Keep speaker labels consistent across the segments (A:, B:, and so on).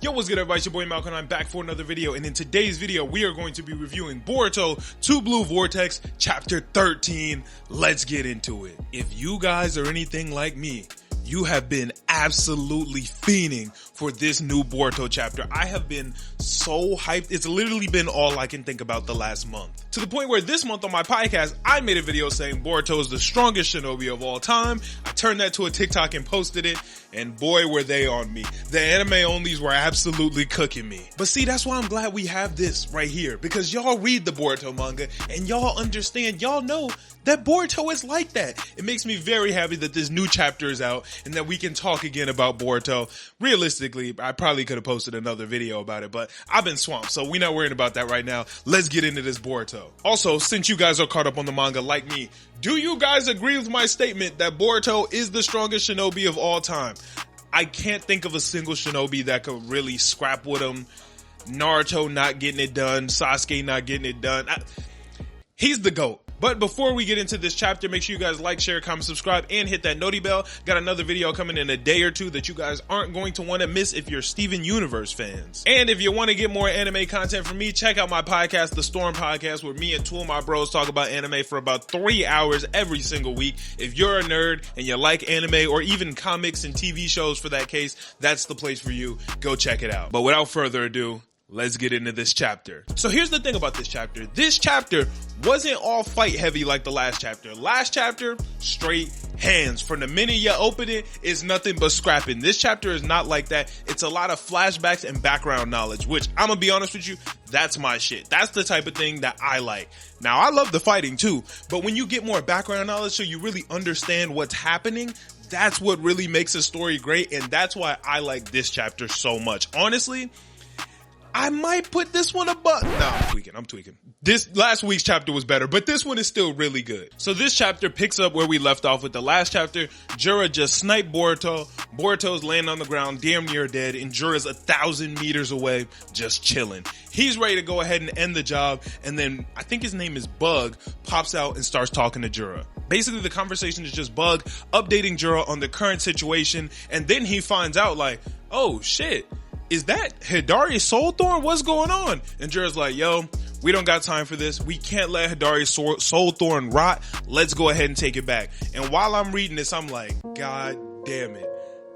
A: Yo, what's good everybody, it's your boy Malcolm, I'm back for another video, and in today's video, we are going to be reviewing Boruto 2 Blue Vortex, Chapter 13. Let's get into it. If you guys are anything like me, you have been absolutely fiending for this new Boruto chapter. I have been so hyped. It's literally been all I can think about the last month. To the point where this month on my podcast, I made a video saying Boruto is the strongest shinobi of all time. I turned that to a TikTok and posted it, and boy were they on me. The anime onlys were absolutely cooking me. But see, that's why I'm glad we have this right here, because y'all read the Boruto manga and y'all understand, y'all know that Boruto is like that. It makes me very happy that this new chapter is out and that we can talk again about Boruto. Realistically, I probably could have posted another video about it, but I've been swamped, so we're not worrying about that right now. Let's get into this Boruto. Also, since you guys are caught up on the manga like me, do you guys agree with my statement that Boruto is the strongest shinobi of all time? I can't think of a single shinobi that could really scrap with him. Naruto not getting it done, Sasuke not getting it done. He's the GOAT. But before we get into this chapter, make sure you guys like, share, comment, subscribe, and hit that noti bell. Got another video coming in a day or two that you guys aren't going to want to miss if you're Steven Universe fans. And if you want to get more anime content from me, check out my podcast, The Storm Podcast, where me and two of my bros talk about anime for about 3 hours every single week. If you're a nerd and you like anime or even comics and TV shows for that case, that's the place for you. Go check it out. But without further ado, let's get into this chapter. So here's the thing about this chapter. This chapter wasn't all fight heavy like the last chapter. Last chapter, straight hands. From the minute you open it, it's nothing but scrapping. This chapter is not like that. It's a lot of flashbacks and background knowledge, which I'm gonna be honest with you, that's my shit. That's the type of thing that I like. Now, I love the fighting too, but when you get more background knowledge so you really understand what's happening, that's what really makes a story great, and that's why I like this chapter so much. Honestly, I might put this one above. No, I'm tweaking. This last week's chapter was better, but this one is still really good. So this chapter picks up where we left off with the last chapter. Jura just sniped Boruto. Boruto's laying on the ground, damn near dead, and Jura's 1,000 meters away, just chilling. He's ready to go ahead and end the job, and then I think his name is Bug, pops out and starts talking to Jura. Basically, the conversation is just Bug updating Jura on the current situation, and then he finds out like, oh shit, is that Hidari Soulthorn? What's going on? And Jura's like, yo, we don't got time for this. We can't let Hidari Soulthorn rot. Let's go ahead and take it back. And while I'm reading this, I'm like, God damn it.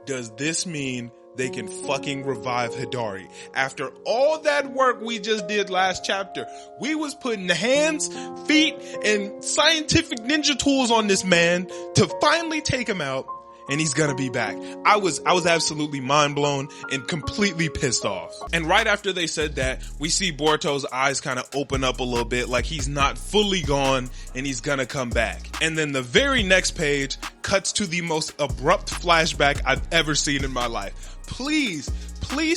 A: Does this mean they can fucking revive Hidari? After all that work we just did last chapter, we was putting the hands, feet, and scientific ninja tools on this man to finally take him out. And he's gonna be back. I was absolutely mind blown and completely pissed off. And right after they said that, we see Boruto's eyes kind of open up a little bit, like he's not fully gone and he's gonna come back. And then the very next page cuts to the most abrupt flashback I've ever seen in my life. Please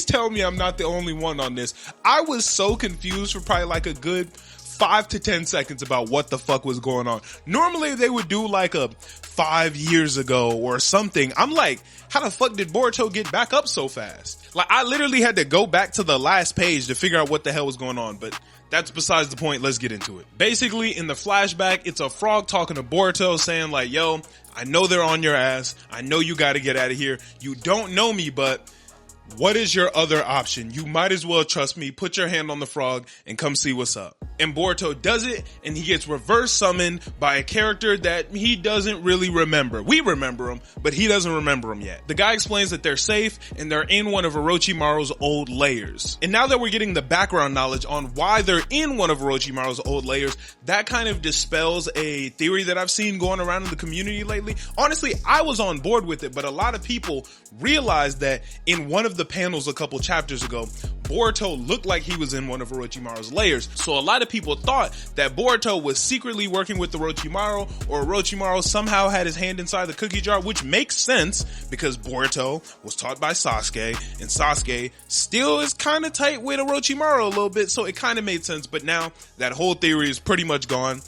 A: tell me I'm not the only one on this. I was so confused for probably like a good 5 to 10 seconds about what the fuck was going on. Normally they would do like a 5 years ago or something. I'm like, how the fuck did Boruto get back up so fast? Like, I literally had to go back to the last page to figure out what the hell was going on, but that's besides the point. Let's get into it. Basically, in the flashback, it's a frog talking to Boruto saying like, yo, I know they're on your ass. I know you got to get out of here. You don't know me, but what is your other option? You might as well trust me. Put your hand on the frog and come see what's up. And Boruto does it, and he gets reverse summoned by a character that he doesn't really remember. We remember him, but he doesn't remember him yet. The guy explains that they're safe and they're in one of Orochimaru's old layers. And now that we're getting the background knowledge on why they're in one of Orochimaru's old layers, that kind of dispels a theory that I've seen going around in the community lately. Honestly, I was on board with it, but a lot of people realized that in one of the panels a couple chapters ago, Boruto looked like he was in one of Orochimaru's layers. So a lot of people thought that Boruto was secretly working with Orochimaru, or Orochimaru somehow had his hand inside the cookie jar, which makes sense because Boruto was taught by Sasuke, and Sasuke still is kind of tight with Orochimaru a little bit, so it kind of made sense. But now that whole theory is pretty much gone.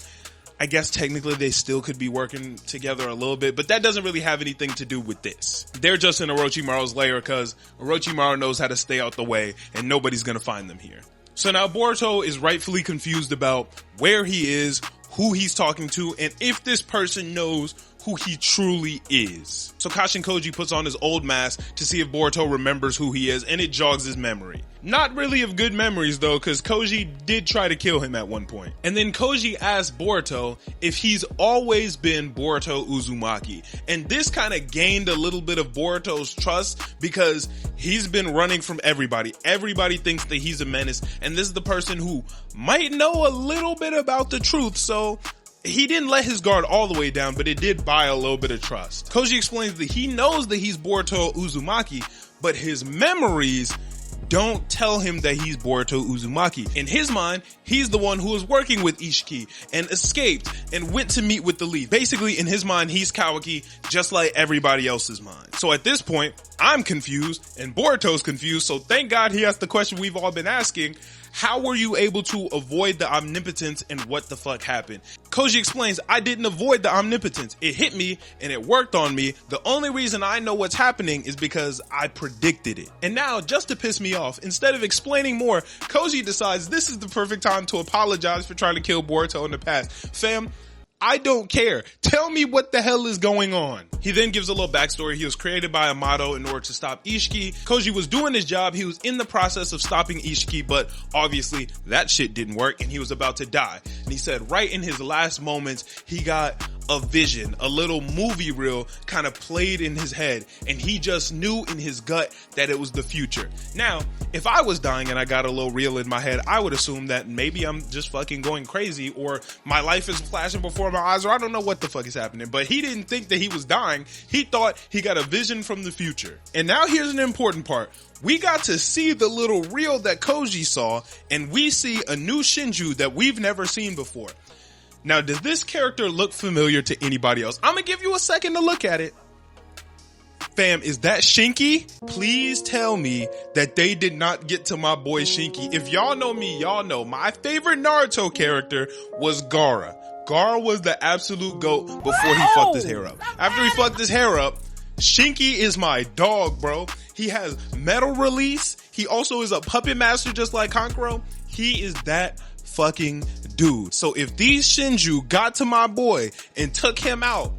A: I guess technically they still could be working together a little bit, but that doesn't really have anything to do with this. They're just in Orochimaru's lair because Orochimaru knows how to stay out the way and nobody's gonna find them here. So now Boruto is rightfully confused about where he is, who he's talking to, and if this person knows who he truly is. So Kashin Koji puts on his old mask to see if Boruto remembers who he is, and it jogs his memory. Not really of good memories though, because Koji did try to kill him at one point. And then Koji asks Boruto if he's always been Boruto Uzumaki. And this kind of gained a little bit of Boruto's trust because he's been running from everybody. Everybody thinks that he's a menace, and this is the person who might know a little bit about the truth, so he didn't let his guard all the way down, but it did buy a little bit of trust. Koji explains that he knows that he's Boruto Uzumaki, but his memories don't tell him that he's Boruto Uzumaki. In his mind, he's the one who was working with Ishiki and escaped and went to meet with the lead. Basically, in his mind, he's Kawaki, just like everybody else's mind. So at this point, I'm confused and Boruto's confused, so thank God he asked the question we've all been asking. How were you able to avoid the omnipotence, and what the fuck happened? Koji explains, I didn't avoid the omnipotence. It hit me and it worked on me. The only reason I know what's happening is because I predicted it. And now, just to piss me off, instead of explaining more, Koji decides this is the perfect time to apologize for trying to kill Boruto in the past. Fam, I don't care. Tell me what the hell is going on. He then gives a little backstory. He was created by Amato in order to stop Ishiki. Koji was doing his job. He was in the process of stopping Ishiki, but obviously that shit didn't work and he was about to die. And he said right in his last moments, he got a vision, a little movie reel kind of played in his head, and he just knew in his gut that it was the future. Now, if I was dying and I got a little reel in my head, I would assume that maybe I'm just fucking going crazy, or my life is flashing before my eyes, or I don't know what the fuck is happening. But he didn't think that he was dying. He thought he got a vision from the future. And now here's an important part. We got to see the little reel that Koji saw, and we see a new Shinju that we've never seen before. Now, does this character look familiar to anybody else? I'm gonna give you a second to look at it. Fam, is that Shinki? Please tell me that they did not get to my boy Shinki. If y'all know me, y'all know my favorite Naruto character was Gaara. Gaara was the absolute GOAT before he fucked his hair up. After he fucked his hair up, Shinki is my dog, bro. He has metal release. He also is a puppet master just like Kankuro. He is that fucking dude. So if these Shinju got to my boy and took him out,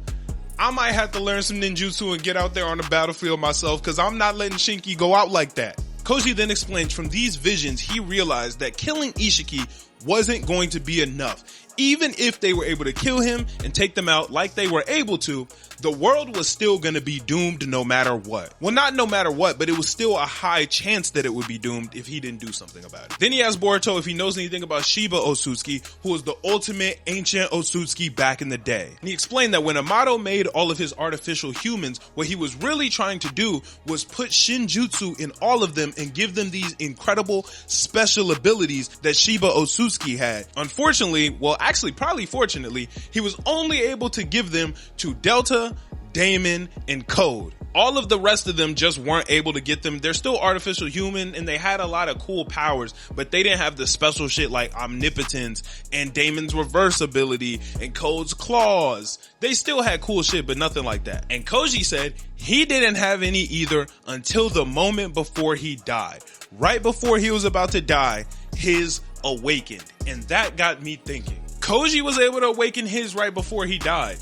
A: I might have to learn some ninjutsu and get out there on the battlefield myself, because I'm not letting Shinki go out like that. Koji then explains from these visions, he realized that killing Ishiki wasn't going to be enough. Even if they were able to kill him and take them out like they were able to, the world was still going to be doomed no matter what. Well, not no matter what, but it was still a high chance that it would be doomed if he didn't do something about it. Then he asked Boruto if he knows anything about Shiba Otsutsuki, who was the ultimate ancient Otsutsuki back in the day. And he explained that when Amato made all of his artificial humans, what he was really trying to do was put Shinjutsu in all of them and give them these incredible special abilities that Shiba Otsutsuki had. Unfortunately, well, actually probably fortunately, he was only able to give them to Delta, Damon, and Code. All of the rest of them just weren't able to get them. They're still artificial human and they had a lot of cool powers, but they didn't have the special shit like omnipotence and Damon's reverse ability and Code's claws. They still had cool shit, but nothing like that. And Koji said he didn't have any either until the moment before he died. Right before he was about to die, his awakened. And that got me thinking. Koji was able to awaken his right before he died.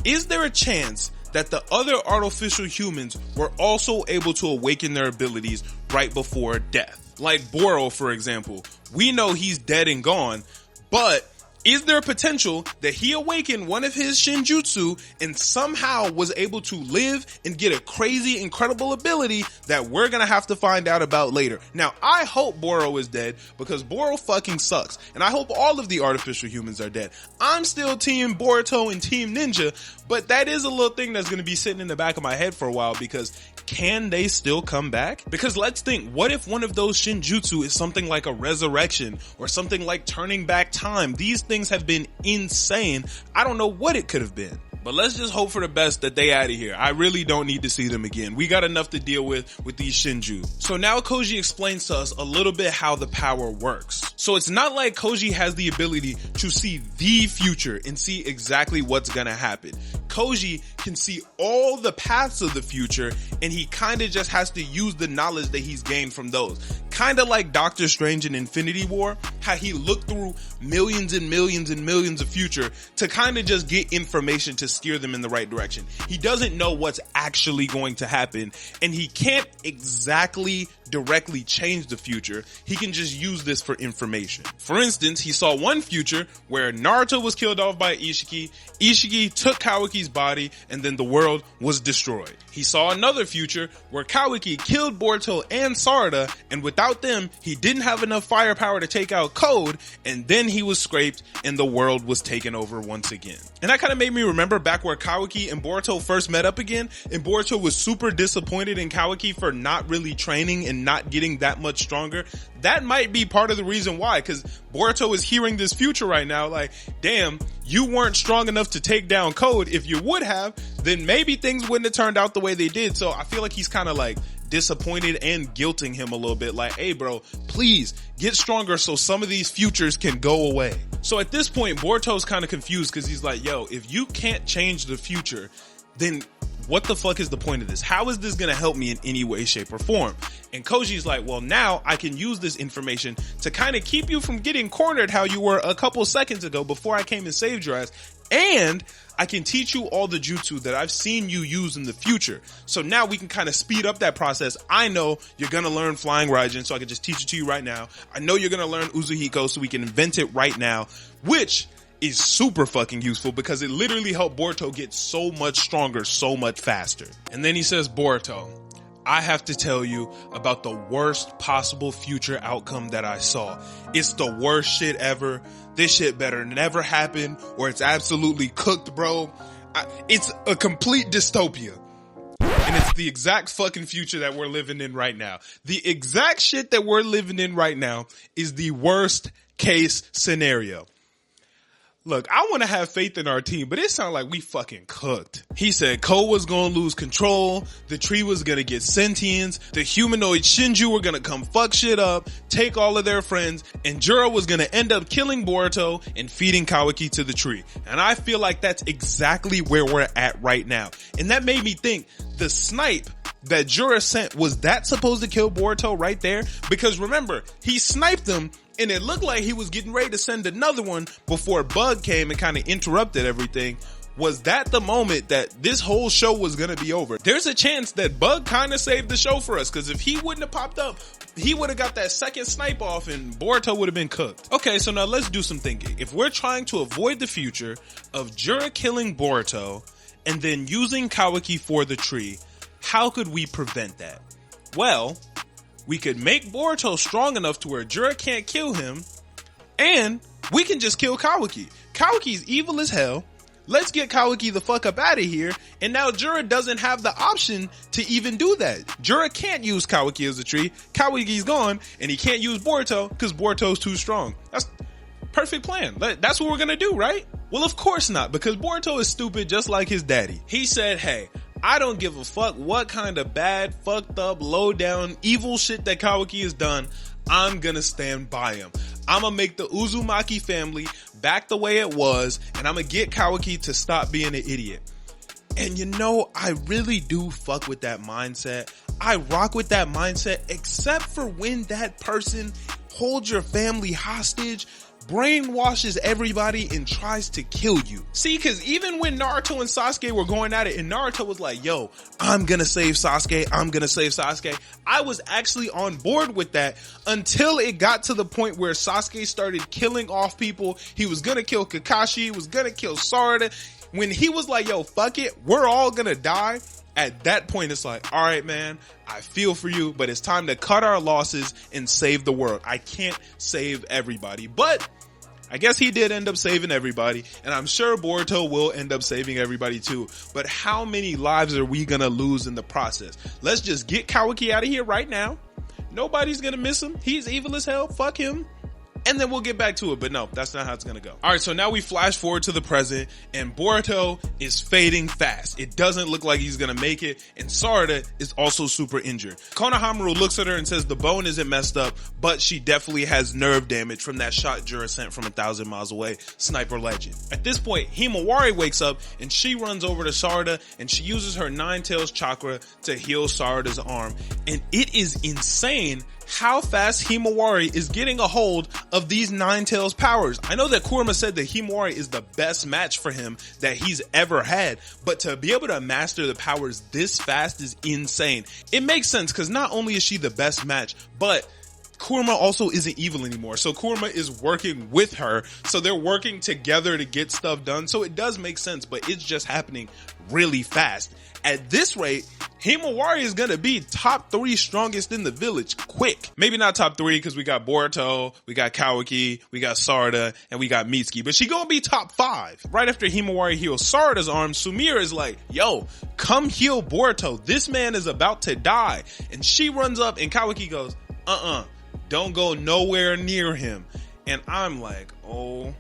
A: Is there a chance that the other artificial humans were also able to awaken their abilities right before death? Like Boro, for example. We know he's dead and gone, but is there a potential that he awakened one of his Shinjutsu and somehow was able to live and get a crazy, incredible ability that we're gonna have to find out about later? Now, I hope Boro is dead because Boro fucking sucks. And I hope all of the artificial humans are dead. I'm still Team Boruto and Team Ninja, but that is a little thing that's gonna be sitting in the back of my head for a while, because can they still come back? Because let's think, what if one of those Shinjutsu is something like a resurrection or something like turning back time? These things have been insane. I don't know what it could have been. But let's just hope for the best that they out of here. I really don't need to see them again. We got enough to deal with these Shinju. So now Koji explains to us a little bit how the power works. So it's not like Koji has the ability to see the future and see exactly what's gonna happen. Koji can see all the paths of the future, and he kind of just has to use the knowledge that he's gained from those. Kind of like Doctor Strange in Infinity War, how he looked through millions and millions and millions of future to kind of just get information to steer them in the right direction. He doesn't know what's actually going to happen, and he can't exactly directly change the future. He can just use this for information. For instance, he saw one future where Naruto was killed off by Ishiki, Ishiki took Kawaki's body, and then the world was destroyed. He saw another future where Kawaki killed Boruto and Sarada, and without them, he didn't have enough firepower to take out Code, and then he was scraped and the world was taken over once again. And that kind of made me remember back where Kawaki and Boruto first met up again, and Boruto was super disappointed in Kawaki for not really training and not getting that much stronger. That might be part of the reason why, because Boruto is hearing this future right now like, damn, you weren't strong enough to take down Code. If you would have, then maybe things wouldn't have turned out the way they did. So I feel like he's kind of like disappointed and guilting him a little bit like, hey bro, please get stronger so some of these futures can go away. So at this point, Boruto's kind of confused because he's like, yo, if you can't change the future, then what the fuck is the point of this? How is this going to help me in any way, shape, or form? And Koji's like, well, now I can use this information to kind of keep you from getting cornered how you were a couple seconds ago before I came and saved your ass. And I can teach you all the jutsu that I've seen you use in the future. So now we can kind of speed up that process. I know you're going to learn Flying Raijin, so I can just teach it to you right now. I know you're going to learn Uzuhiko, so we can invent it right now, which is super fucking useful because it literally helped Boruto get so much stronger, so much faster. And then he says, Boruto, I have to tell you about the worst possible future outcome that I saw. It's the worst shit ever. This shit better never happen or it's absolutely cooked, bro. It's a complete dystopia. And it's the exact fucking future that we're living in right now. The exact shit that we're living in right now is the worst case scenario. Look, I want to have faith in our team, but it sounds like we fucking cooked. He said Cole was going to lose control, the tree was going to get sentience, the humanoid Shinju were going to come fuck shit up, take all of their friends, and Juro was going to end up killing Boruto and feeding Kawaki to the tree. And I feel like that's exactly where we're at right now. And that made me think the snipe that Juro sent, was that supposed to kill Boruto right there? Because remember, he sniped him and it looked like he was getting ready to send another one before Bug came and kind of interrupted everything. Was that the moment that this whole show was going to be over? There's a chance that Bug kind of saved the show for us, because if he wouldn't have popped up, he would have got that second snipe off and Boruto would have been cooked. Okay, so now let's do some thinking. If we're trying to avoid the future of Juro killing Boruto and then using Kawaki for the tree, how could we prevent that? Well, we could make Boruto strong enough to where Juro can't kill him, and we can just kill Kawaki. Kawaki's evil as hell. Let's get Kawaki the fuck up out of here, and now Juro doesn't have the option to even do that. Juro can't use Kawaki as a tree. Kawaki's gone, and he can't use Boruto because Boruto's too strong. That's perfect plan. That's what we're gonna do, right? Well, of course not, because Boruto is stupid just like his daddy. He said, hey, I don't give a fuck what kind of bad, fucked up, low down, evil shit that Kawaki has done. I'm gonna stand by him. I'm gonna make the Uzumaki family back the way it was, and I'm gonna get Kawaki to stop being an idiot. And you know, I really do fuck with that mindset. I rock with that mindset, except for when that person holds your family hostage, brainwashes everybody, and tries to kill you. See, because even when Naruto and Sasuke were going at it and Naruto was like, yo, I'm gonna save Sasuke, I'm gonna save Sasuke, I was actually on board with that until it got to the point where Sasuke started killing off people. He was gonna kill Kakashi, he was gonna kill Sarada. When he was like, yo, fuck it, we're all gonna die. At that point, it's like, all right, man, I feel for you, but it's time to cut our losses and save the world. I can't save everybody, but I guess he did end up saving everybody, and I'm sure Boruto will end up saving everybody too. But how many lives are we gonna lose in the process? Let's just get Kawaki out of here right now. Nobody's gonna miss him. He's evil as hell. Fuck him. And then we'll get back to it. But no, that's not how it's gonna go. Alright, so now we flash forward to the present, and Boruto is fading fast. It doesn't look like he's gonna make it, and Sarada is also super injured. Konohamaru looks at her and says the bone isn't messed up, but she definitely has nerve damage from that shot Juro sent from 1,000 miles away. Sniper legend. At this point, Himawari wakes up, and she runs over to Sarada, and she uses her Nine Tails chakra to heal Sarada's arm. And it is insane how fast Himawari is getting a hold of these Ninetales powers. I know that Kurama said that Himawari is the best match for him that he's ever had, but to be able to master the powers this fast is insane. It makes sense because not only is she the best match, but Kurama also isn't evil anymore. So Kurama is working with her. So they're working together to get stuff done. So it does make sense, but it's just happening really fast. At this rate, Himawari is going to be top 3 strongest in the village quick. Maybe not top 3 because we got Boruto, we got Kawaki, we got Sarada, and we got Mitsuki. But she going to be top 5. Right after Himawari heals Sarada's arm, Sumire is like, yo, come heal Boruto. This man is about to die. And she runs up and Kawaki goes, don't go nowhere near him. And I'm like, oh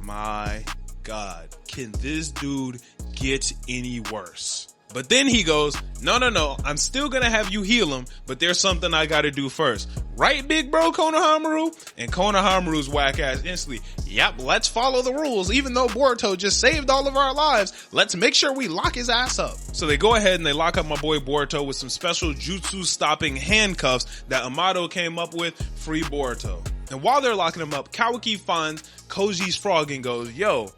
A: my God, can this dude get any worse? But then he goes, no, I'm still gonna have you heal him, but there's something I gotta do first. Right, big bro Konohamaru? And Konohamaru's whack ass instantly, yep, let's follow the rules. Even though Boruto just saved all of our lives, let's make sure we lock his ass up. So they go ahead and they lock up my boy Boruto with some special jutsu stopping handcuffs that Amato came up with, free Boruto. And while they're locking him up, Kawaki finds Koji's frog and goes, yo,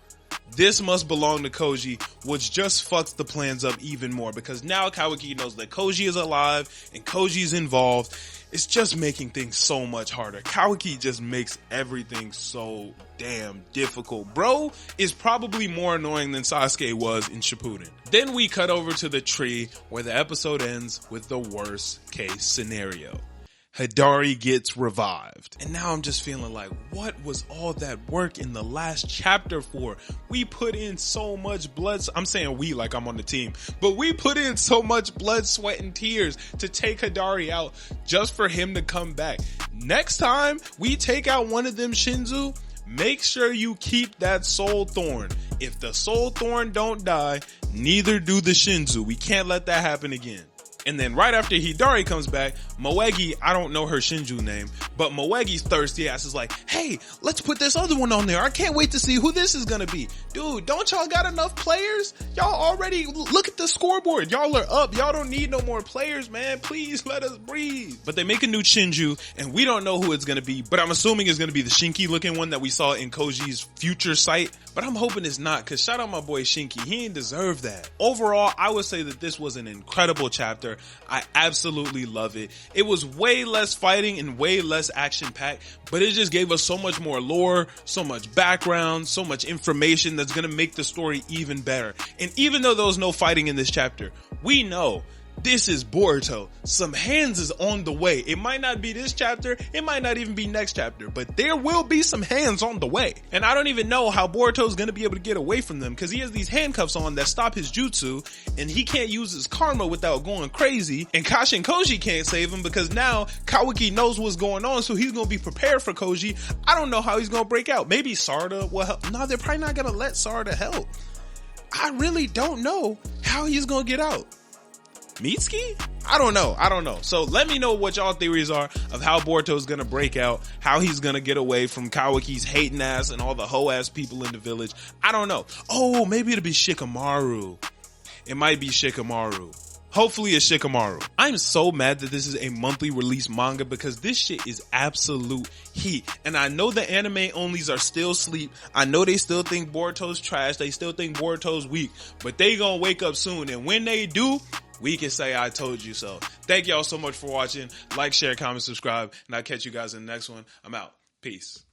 A: this must belong to Koji, which just fucks the plans up even more because now Kawaki knows that Koji is alive and Koji's involved. It's just making things so much harder. Kawaki just makes everything so damn difficult. Bro is probably more annoying than Sasuke was in Shippuden. Then we cut over to the tree where the episode ends with the worst case scenario. Hidari gets revived. And now I'm just feeling like, what was all that work in the last chapter for? We put in so much blood. I'm saying we like I'm on the team, but we put in so much blood, sweat, and tears to take Hidari out just for him to come back. Next time we take out one of them Shinzu, make sure you keep that soul thorn. If the soul thorn don't die, neither do the Shinzu. We can't let that happen again. And then right after Hidari comes back, Moegi, I don't know her Shinju name, but Moegi's thirsty ass is like, hey, let's put this other one on there. I can't wait to see who this is gonna be. Dude, don't y'all got enough players? Y'all already, look at the scoreboard. Y'all are up. Y'all don't need no more players, man. Please let us breathe. But they make a new Shinju and we don't know who it's gonna be, but I'm assuming it's gonna be the Shinki looking one that we saw in Koji's future sight. But I'm hoping it's not, because shout out my boy Shinki. He ain't deserve that. Overall, I would say that this was an incredible chapter. I absolutely love it. It was way less fighting and way less action packed, but it just gave us so much more lore, so much background, so much information that's going to make the story even better. And even though there was no fighting in this chapter, we know this is Boruto. Some hands is on the way. It might not be this chapter. It might not even be next chapter, but there will be some hands on the way. And I don't even know how Boruto is going to be able to get away from them because he has these handcuffs on that stop his jutsu and he can't use his karma without going crazy. And Kashin Koji can't save him because now Kawaki knows what's going on, so he's going to be prepared for Koji. I don't know how he's going to break out. Maybe Sarada will help. No, they're probably not going to let Sarada help. I really don't know how he's going to get out. Mitsuki? I don't know. So let me know what y'all theories are of how Boruto's gonna break out, how he's gonna get away from Kawaki's hating ass and all the hoe ass people in the village. I don't know. Oh, maybe it'll be Shikamaru. It might be Shikamaru. Hopefully it's Shikamaru. I'm so mad that this is a monthly release manga because this shit is absolute heat. And I know the anime onlys are still asleep. I know they still think Boruto's trash. They still think Boruto's weak, but they gonna wake up soon. And when they do, we can say I told you so. Thank y'all so much for watching. Like, share, comment, subscribe, and I'll catch you guys in the next one. I'm out. Peace.